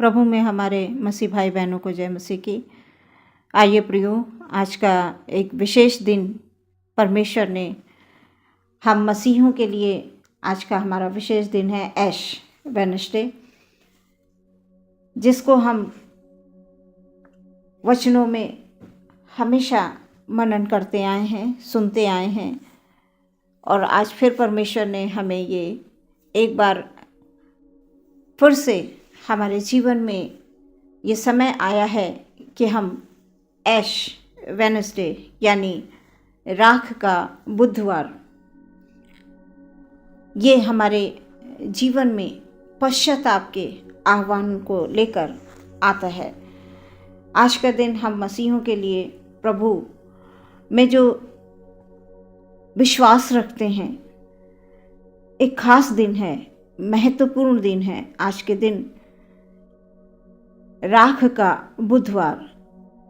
प्रभु में हमारे मसीह भाई बहनों को जय मसीह की। आइए प्रियो, आज का एक विशेष दिन परमेश्वर ने हम मसीहों के लिए, आज का हमारा विशेष दिन है ऐश वेडनेसडे, जिसको हम वचनों में हमेशा मनन करते आए हैं, सुनते आए हैं। और आज फिर परमेश्वर ने हमें ये एक बार फिर से हमारे जीवन में ये समय आया है कि हम ऐश वेडनेसडे यानी राख का बुधवार, ये हमारे जीवन में पश्चाताप के आह्वान को लेकर आता है। आज का दिन हम मसीहों के लिए प्रभु में जो विश्वास रखते हैं, एक खास दिन है, महत्वपूर्ण दिन है। आज के दिन राख का बुधवार,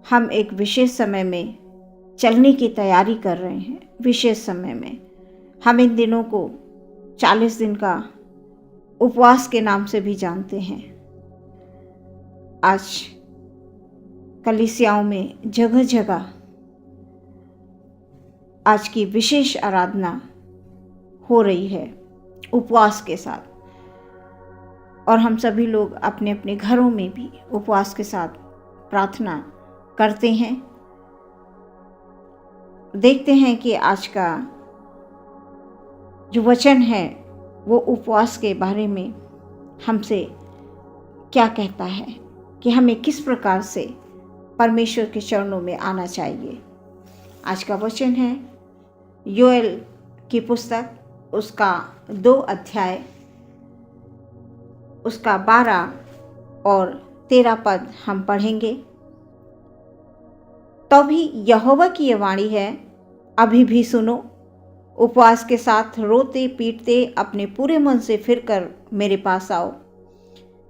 हम एक विशेष समय में चलने की तैयारी कर रहे हैं। विशेष समय में हम इन दिनों को 40 दिन का उपवास के नाम से भी जानते हैं। आज कलीसियाओं में जगह जगह आज की विशेष आराधना हो रही है उपवास के साथ, और हम सभी लोग अपने अपने घरों में भी उपवास के साथ प्रार्थना करते हैं। देखते हैं कि आज का जो वचन है वो उपवास के बारे में हमसे क्या कहता है, कि हमें किस प्रकार से परमेश्वर के चरणों में आना चाहिए। आज का वचन है योएल की पुस्तक, उसका 2 अध्याय, उसका 12 और 13 पद हम पढ़ेंगे। तो भी यहोवा की यह वाणी है, अभी भी सुनो, उपवास के साथ रोते पीटते अपने पूरे मन से फिरकर मेरे पास आओ।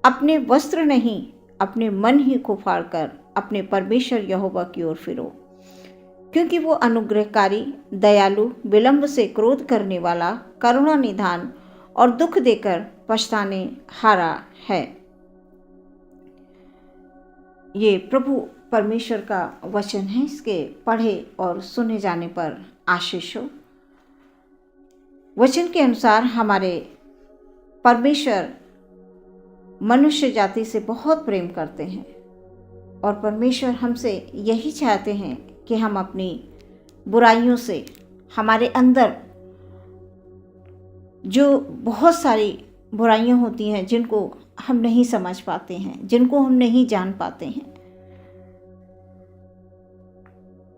अपने वस्त्र नहीं, अपने मन ही को फाड़कर अपने परमेश्वर यहोवा की ओर फिरो, क्योंकि वो अनुग्रहकारी, दयालु, विलंब से क्रोध करने वाला, करुणा निधान और दुख देकर पछताने हारा है। ये प्रभु परमेश्वर का वचन है। इसके पढ़े और सुने जाने पर आशीष हो। वचन के अनुसार हमारे परमेश्वर मनुष्य जाति से बहुत प्रेम करते हैं, और परमेश्वर हमसे यही चाहते हैं कि हम अपनी बुराइयों से, हमारे अंदर जो बहुत सारी बुराइयां होती हैं जिनको हम नहीं समझ पाते हैं, जिनको हम नहीं जान पाते हैं,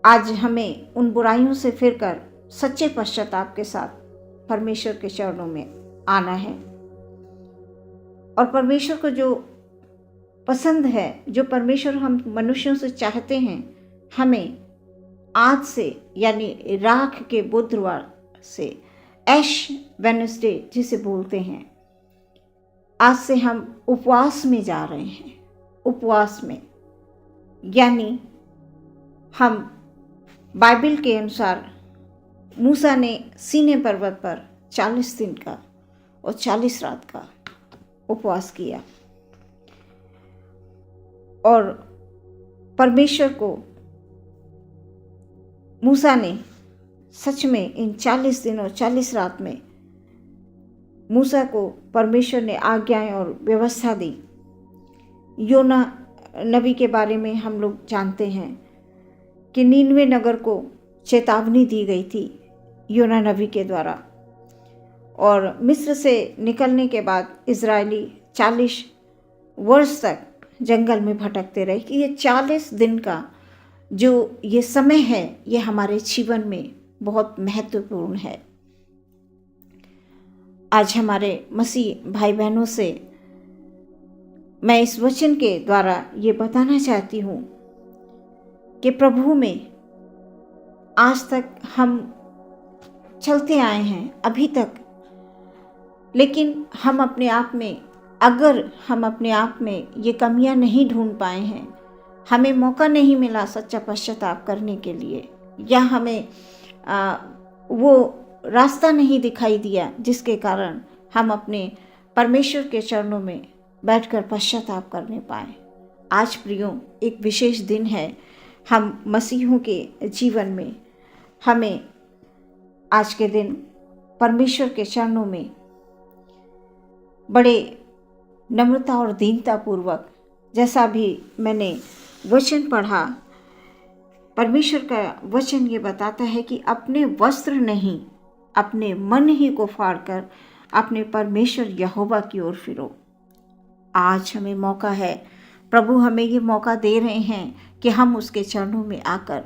आज हमें उन बुराइयों से फिरकर सच्चे पश्चाताप के साथ परमेश्वर के चरणों में आना है। और परमेश्वर को जो पसंद है, जो परमेश्वर हम मनुष्यों से चाहते हैं, हमें आज से यानी राख के बुधवार से, ऐश वेडनेसडे जिसे बोलते हैं, आज से हम उपवास में जा रहे हैं। उपवास में यानी हम बाइबल के अनुसार मूसा ने सीनै पर्वत पर 40 दिन का और 40 रात का उपवास किया, और परमेश्वर को, मूसा ने सच में इन 40 दिन और 40 रात में मूसा को परमेश्वर ने आज्ञाएं और व्यवस्था दी। योना नबी के बारे में हम लोग जानते हैं कि नीनवे नगर को चेतावनी दी गई थी योना नबी के द्वारा, और मिस्र से निकलने के बाद इजरायली 40 वर्ष तक जंगल में भटकते रहे। कि ये 40 दिन का जो ये समय है, ये हमारे जीवन में बहुत महत्वपूर्ण है। आज हमारे मसीह भाई बहनों से मैं इस वचन के द्वारा ये बताना चाहती हूँ कि प्रभु में आज तक हम चलते आए हैं अभी तक, लेकिन हम अपने आप में, अगर हम अपने आप में ये कमियां नहीं ढूंढ पाए हैं, हमें मौका नहीं मिला सच्चा पश्चाताप करने के लिए, या हमें वो रास्ता नहीं दिखाई दिया जिसके कारण हम अपने परमेश्वर के चरणों में बैठकर पश्चाताप करने पाए। आज प्रियो एक विशेष दिन है। हम मसीहों के जीवन में हमें आज के दिन परमेश्वर के चरणों में बड़े नम्रता और दीनता पूर्वक, जैसा भी मैंने वचन पढ़ा, परमेश्वर का वचन ये बताता है कि अपने वस्त्र नहीं, अपने मन ही को फाड़कर अपने परमेश्वर यहोवा की ओर फिरो। आज हमें मौका है, प्रभु हमें ये मौका दे रहे हैं कि हम उसके चरणों में आकर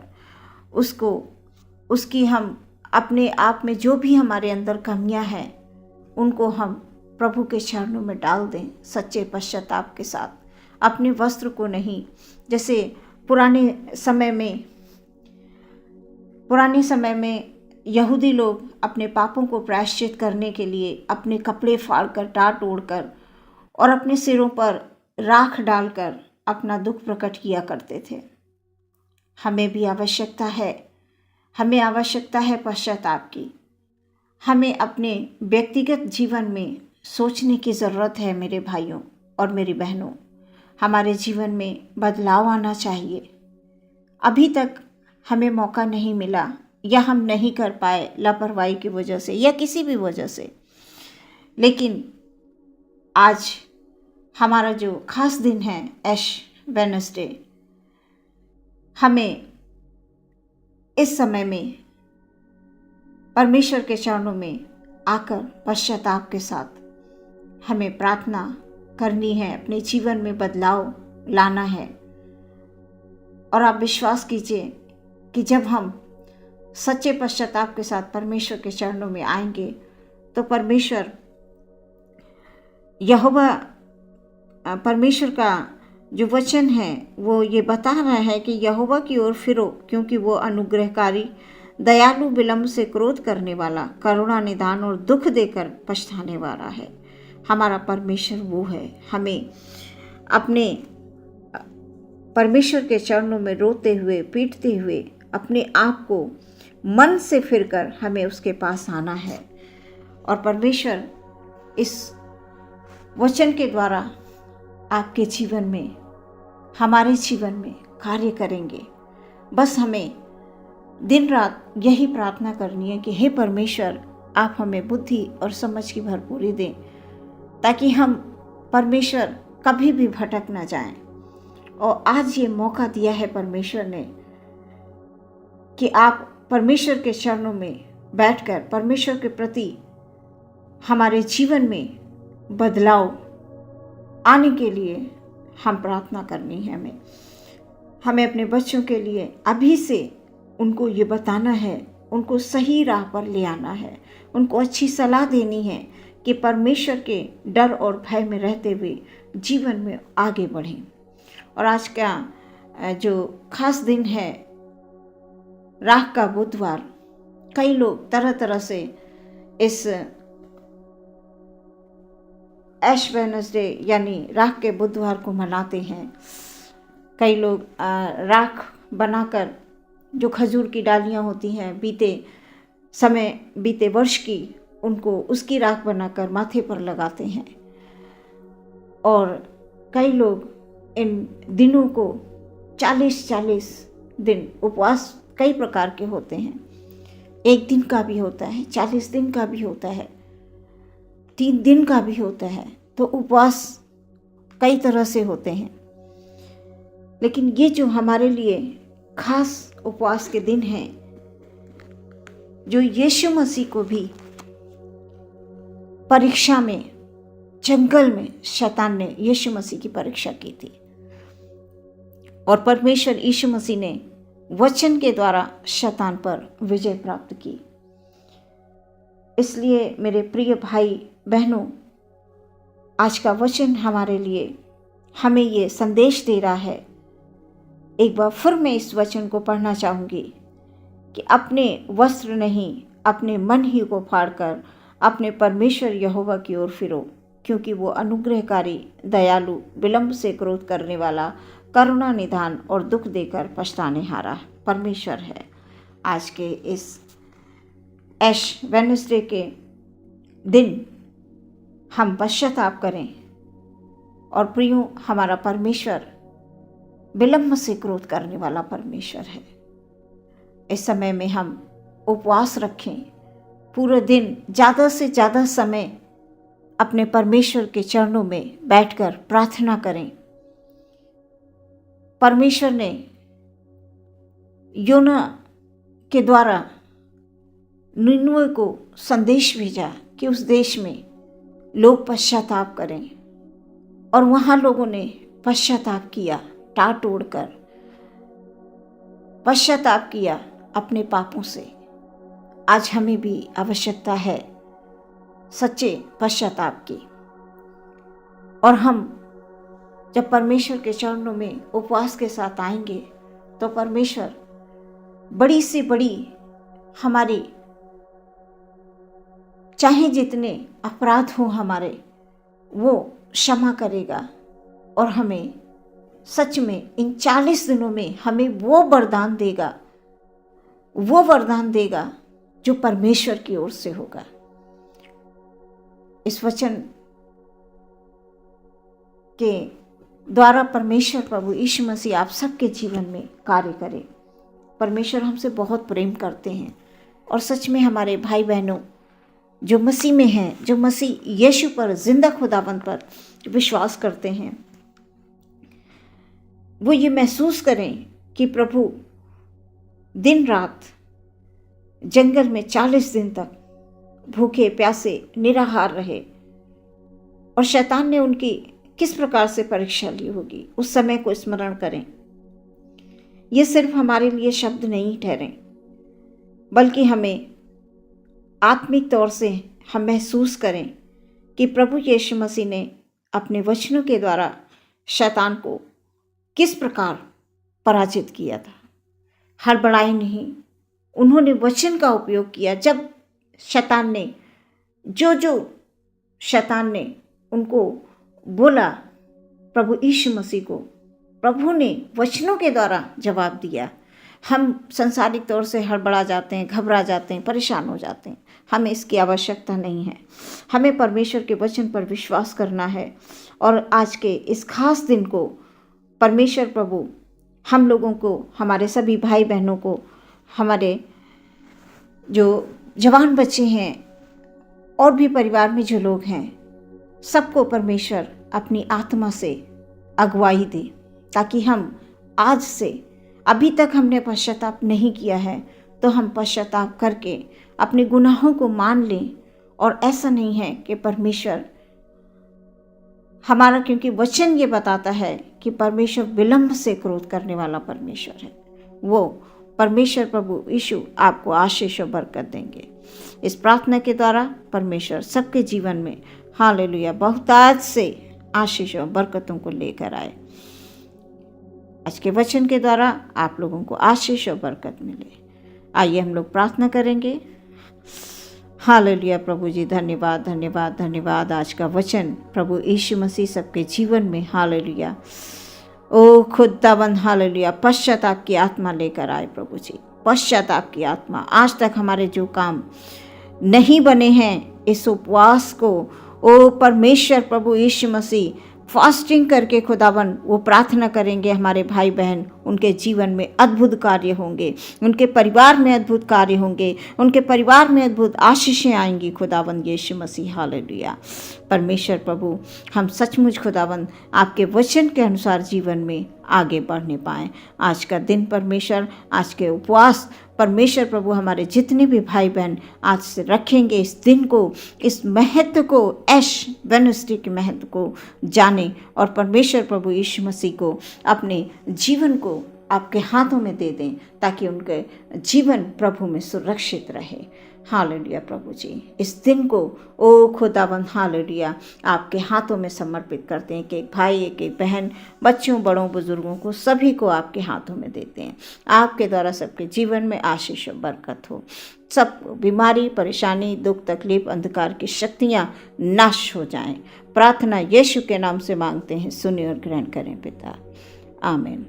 उसकी हम अपने आप में जो भी हमारे अंदर कमियां हैं उनको हम प्रभु के चरणों में डाल दें सच्चे पश्चाताप के साथ। अपने वस्त्र को नहीं, जैसे पुराने समय में यहूदी लोग अपने पापों को प्रायश्चित करने के लिए अपने कपड़े फाड़कर, टाट ओढ़कर और अपने सिरों पर राख डालकर अपना दुख प्रकट किया करते थे। हमें भी आवश्यकता है पश्चाताप की। हमें अपने व्यक्तिगत जीवन में सोचने की ज़रूरत है मेरे भाइयों और मेरी बहनों। हमारे जीवन में बदलाव आना चाहिए। अभी तक हमें मौका नहीं मिला या हम नहीं कर पाए लापरवाही की वजह से या किसी भी वजह से, लेकिन आज हमारा जो खास दिन है ऐश वेडनेसडे, हमें इस समय में परमेश्वर के चरणों में आकर पश्चाताप के साथ हमें प्रार्थना करनी है, अपने जीवन में बदलाव लाना है। और आप विश्वास कीजिए कि जब हम सच्चे पश्चाताप के साथ परमेश्वर के चरणों में आएंगे तो परमेश्वर का जो वचन है वो ये बता रहा है कि यहोवा की ओर फिरो, क्योंकि वो अनुग्रहकारी, दयालु, विलंब से क्रोध करने वाला, करुणा, निदान और दुख देकर पछताने वाला है। हमारा परमेश्वर वो है। हमें अपने परमेश्वर के चरणों में रोते हुए, पीटते हुए, अपने आप को मन से फिरकर हमें उसके पास आना है। और परमेश्वर इस वचन के द्वारा आपके जीवन में, हमारे जीवन में कार्य करेंगे। बस हमें दिन रात यही प्रार्थना करनी है कि हे परमेश्वर, आप हमें बुद्धि और समझ की भरपूरी दें, ताकि हम परमेश्वर कभी भी भटक ना जाएं। और आज ये मौका दिया है परमेश्वर ने कि आप परमेश्वर के चरणों में बैठकर परमेश्वर के प्रति हमारे जीवन में बदलाव आने के लिए हम प्रार्थना करनी है। हमें अपने बच्चों के लिए अभी से उनको ये बताना है, उनको सही राह पर ले आना है, उनको अच्छी सलाह देनी है कि परमेश्वर के डर और भय में रहते हुए जीवन में आगे बढ़ें। और आज का जो खास दिन है राख का बुधवार, कई लोग तरह तरह से इस ऐश वेडनेसडे यानी राख के बुधवार को मनाते हैं। कई लोग राख बनाकर, जो खजूर की डालियाँ होती हैं बीते वर्ष की, उनको उसकी राख बनाकर माथे पर लगाते हैं। और कई लोग इन दिनों को 40 दिन उपवास कई प्रकार के होते हैं। 1 दिन का भी होता है, 40 दिन का भी होता है, 3 दिन का भी होता है। तो उपवास कई तरह से होते हैं, लेकिन ये जो हमारे लिए खास उपवास के दिन हैं, जो यीशु मसीह को भी परीक्षा में, जंगल में शैतान ने यीशु मसीह की परीक्षा की थी, और परमेश्वर यीशु मसीह ने वचन के द्वारा शैतान पर विजय प्राप्त की। इसलिए मेरे प्रिय भाई बहनों, आज का वचन हमारे लिए हमें ये संदेश दे रहा है। एक बार फिर मैं इस वचन को पढ़ना चाहूँगी कि अपने वस्त्र नहीं, अपने मन ही को फाड़कर अपने परमेश्वर यहोवा की ओर फिरो, क्योंकि वो अनुग्रहकारी, दयालु, विलंब से क्रोध करने वाला, करुणा, निदान और दुख देकर पछताने हारा परमेश्वर है। आज के इस ऐश वेडनेसडे के दिन हम पश्चाताप करें, और प्रियो, हमारा परमेश्वर विलंब से क्रोध करने वाला परमेश्वर है। इस समय में हम उपवास रखें, पूरे दिन ज़्यादा से ज़्यादा समय अपने परमेश्वर के चरणों में बैठकर प्रार्थना करें। परमेश्वर ने योना के द्वारा निनवे को संदेश भेजा कि उस देश में लोग पश्चाताप करें, और वहाँ लोगों ने पश्चाताप किया, टाट ओढ़कर पश्चाताप किया अपने पापों से। आज हमें भी आवश्यकता है सच्चे पश्चाताप की, और हम जब परमेश्वर के चरणों में उपवास के साथ आएंगे तो परमेश्वर बड़ी से बड़ी हमारी, चाहे जितने अपराध हो हमारे, वो क्षमा करेगा, और हमें सच में इन 40 दिनों में हमें वो वरदान देगा जो परमेश्वर की ओर से होगा। इस वचन के द्वारा परमेश्वर प्रभु यीशु मसीह आप सबके जीवन में कार्य करे। परमेश्वर हमसे बहुत प्रेम करते हैं, और सच में हमारे भाई बहनों जो मसीह में हैं, जो मसीह यीशु पर, जिंदा खुदाबंद पर विश्वास करते हैं, वो ये महसूस करें कि प्रभु दिन रात जंगल में 40 दिन तक भूखे प्यासे निराहार रहे, और शैतान ने उनकी किस प्रकार से परीक्षा ली होगी, उस समय को स्मरण करें। ये सिर्फ हमारे लिए शब्द नहीं ठहरे, बल्कि हमें आत्मिक तौर से हम महसूस करें कि प्रभु यीशु मसीह ने अपने वचनों के द्वारा शैतान को किस प्रकार पराजित किया था। हड़बड़ाए नहीं, उन्होंने वचन का उपयोग किया। जब शैतान ने जो शैतान ने उनको बोला, प्रभु यीशु मसीह को प्रभु ने वचनों के द्वारा जवाब दिया। हम सांसारिक तौर से हड़बड़ा जाते हैं, घबरा जाते हैं, परेशान हो जाते हैं। हमें इसकी आवश्यकता नहीं है। हमें परमेश्वर के वचन पर विश्वास करना है, और आज के इस खास दिन को परमेश्वर प्रभु हम लोगों को, हमारे सभी भाई बहनों को, हमारे जो जवान बच्चे हैं और भी परिवार में जो लोग हैं, सबको परमेश्वर अपनी आत्मा से अगुवाई दे, ताकि हम आज से, अभी तक हमने पश्चाताप नहीं किया है तो हम पश्चाताप करके अपने गुनाहों को मान लें। और ऐसा नहीं है कि परमेश्वर हमारा, क्योंकि वचन ये बताता है कि परमेश्वर विलंब से क्रोध करने वाला परमेश्वर है। वो परमेश्वर प्रभु यीशु आपको आशीष और बरकत देंगे। इस प्रार्थना के द्वारा परमेश्वर सबके जीवन में हालेलुया बहुतायत से आशीष और बरकतों को लेकर आए। आज के वचन के द्वारा आप लोगों को आशीष और बरकत मिले। आइए हम लोग प्रार्थना करेंगे। हालेलुया प्रभु जी, धन्यवाद धन्यवाद धन्यवाद। आज का वचन प्रभु यीशु मसीह सबके जीवन में हालेलुया ओ खुदाबंद हालेलुया पश्चाताप की आत्मा लेकर आए। प्रभु जी, पश्चाताप की आत्मा, आज तक हमारे जो काम नहीं बने हैं, इस उपवास को ओ परमेश्वर प्रभु यीशु मसीह फास्टिंग करके खुदावन वो प्रार्थना करेंगे। हमारे भाई बहन, उनके जीवन में अद्भुत कार्य होंगे, उनके परिवार में अद्भुत कार्य होंगे, उनके परिवार में अद्भुत आशीषें आएंगी खुदावन यीशु मसीह हालेलुया। परमेश्वर प्रभु, हम सचमुच खुदावन आपके वचन के अनुसार जीवन में आगे बढ़ने पाएँ। आज का दिन परमेश्वर, आज के उपवास परमेश्वर प्रभु, हमारे जितने भी भाई बहन आज से रखेंगे इस दिन को, इस महत्व को, ऐश वेडनेसडे के महत्व को जाने, और परमेश्वर प्रभु यीशु मसीह को अपने जीवन को आपके हाथों में दे दें, ताकि उनके जीवन प्रभु में सुरक्षित रहे। हालेलुया प्रभु जी, इस दिन को ओ खुदाबंद हालेलुया आपके हाथों में समर्पित करते हैं। कि एक भाई, एक बहन, बच्चों, बड़ों, बुजुर्गों को, सभी को आपके हाथों में देते हैं। आपके द्वारा सबके जीवन में आशीष और बरकत हो। सब बीमारी, परेशानी, दुख, तकलीफ, अंधकार की शक्तियाँ नाश हो जाएं। प्रार्थना यीशु के नाम से मांगते हैं, सुनिए और ग्रहण करें पिता, आमीन।